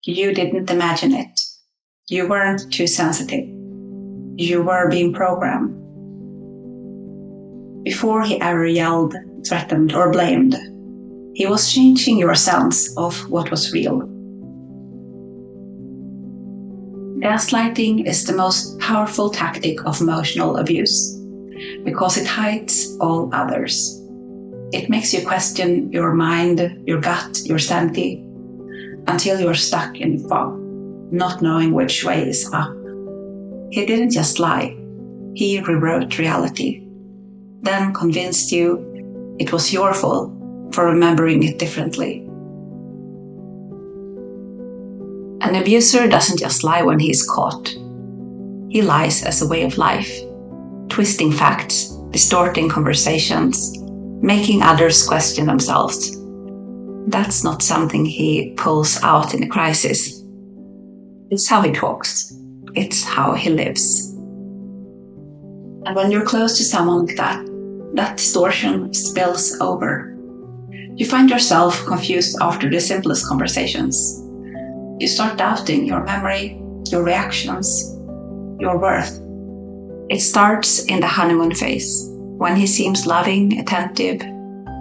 You didn't imagine it. You weren't too sensitive. You were being programmed. Before he ever yelled, threatened, or blamed, he was changing your sense of what was real. Gaslighting is the most powerful tactic of emotional abuse because it hides all others. It makes you question your mind, your gut, your sanity, until you're stuck in the fog, not knowing which way is up. He didn't just lie, he rewrote reality, then convinced you it was your fault for remembering it differently. An abuser doesn't just lie when he is caught. He lies as a way of life, twisting facts, distorting conversations, making others question themselves. That's not something he pulls out in a crisis. It's how he talks. It's how he lives. And when you're close to someone like that distortion spills over. You find yourself confused after the simplest conversations. You start doubting your memory, your reactions, your worth. It starts in the honeymoon phase, when he seems loving, attentive,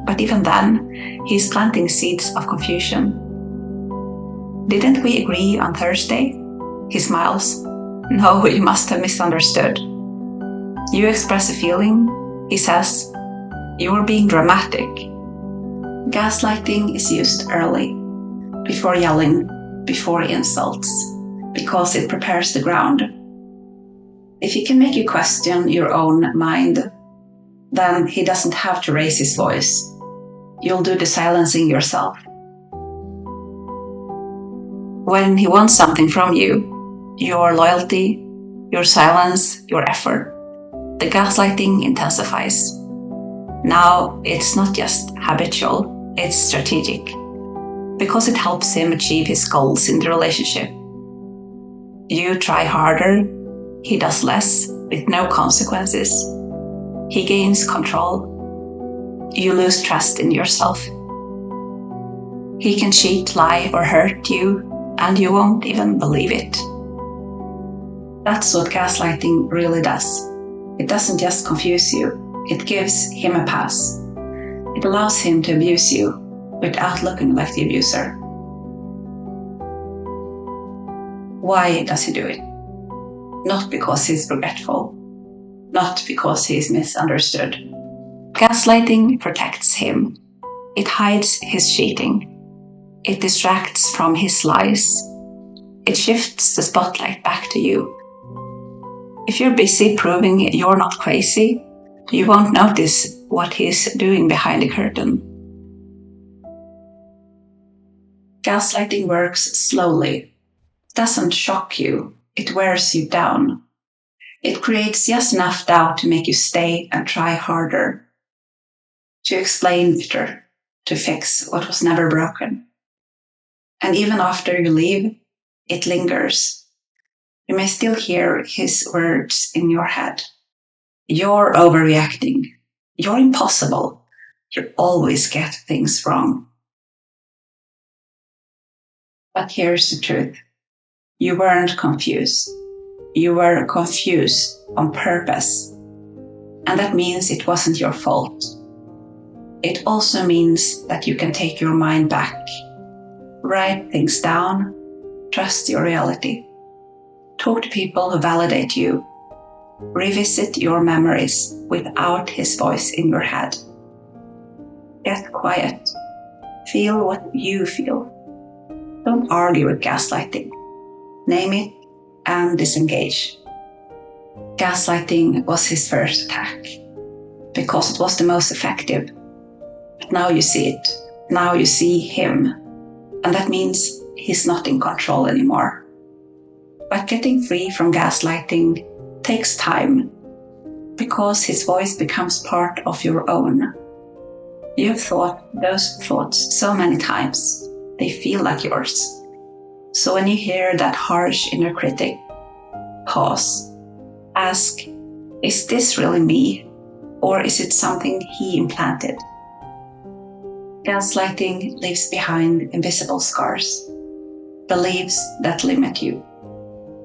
but even then, he's planting seeds of confusion. Didn't we agree on Thursday? He smiles. No, you must have misunderstood. You express a feeling, he says. You are being dramatic. Gaslighting is used early, before yelling, before insults, because it prepares the ground. If he can make you question your own mind, then he doesn't have to raise his voice. You'll do the silencing yourself. When he wants something from you, your loyalty, your silence, your effort, the gaslighting intensifies. Now it's not just habitual, it's strategic, because it helps him achieve his goals in the relationship. You try harder, he does less, with no consequences. He gains control. You lose trust in yourself. He can cheat, lie, or hurt you, and you won't even believe it. That's what gaslighting really does. It doesn't just confuse you, it gives him a pass. It allows him to abuse you without looking like the abuser. Why does he do it? Not because he's regretful, not because he's misunderstood. Gaslighting protects him. It hides his cheating. It distracts from his lies. It shifts the spotlight back to you. If you're busy proving you're not crazy, you won't notice what he's doing behind the curtain. Gaslighting works slowly. It doesn't shock you. It wears you down. It creates just enough doubt to make you stay and try harder, to explain better, to fix what was never broken. And even after you leave, it lingers. You may still hear his words in your head. You're overreacting. You're impossible. You always get things wrong. But here's the truth. You weren't confused. You were confused on purpose. And that means it wasn't your fault. It also means that you can take your mind back, write things down, trust your reality, talk to people who validate you, revisit your memories without his voice in your head. Get quiet. Feel what you feel. Don't argue with gaslighting. Name it and disengage. Gaslighting was his first attack because it was the most effective. But now you see it. Now you see him. And that means he's not in control anymore. But getting free from gaslighting takes time because his voice becomes part of your own. You've thought those thoughts so many times. They feel like yours. So when you hear that harsh inner critic, pause. Ask, is this really me? Or is it something he implanted? Gaslighting leaves behind invisible scars. beliefs that limit you,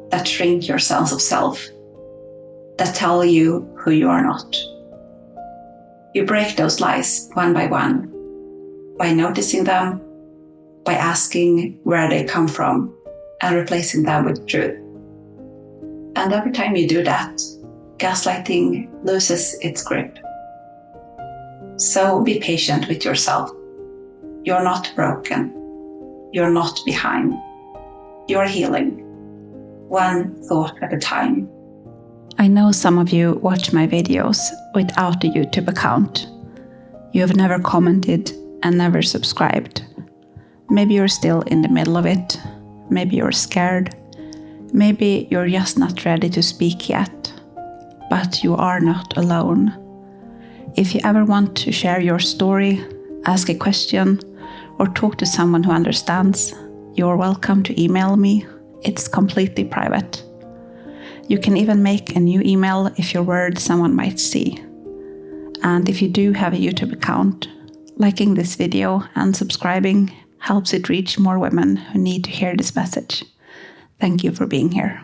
that shrink your sense of self, that tell you who you are not. You break those lies one by noticing them, by asking where they come from, and replacing them with truth. And every time you do that, gaslighting loses its grip. So be patient with yourself. You're not broken. You're not behind. You're healing, one thought at a time. I know some of you watch my videos without a YouTube account. You have never commented and never subscribed. Maybe you're still in the middle of it. Maybe you're scared. Maybe you're just not ready to speak yet. But you are not alone. If you ever want to share your story, ask a question, or talk to someone who understands, you're welcome to email me. It's completely private. You can even make a new email if you're worried someone might see. And if you do have a YouTube account, liking this video and subscribing helps it reach more women who need to hear this message. Thank you for being here.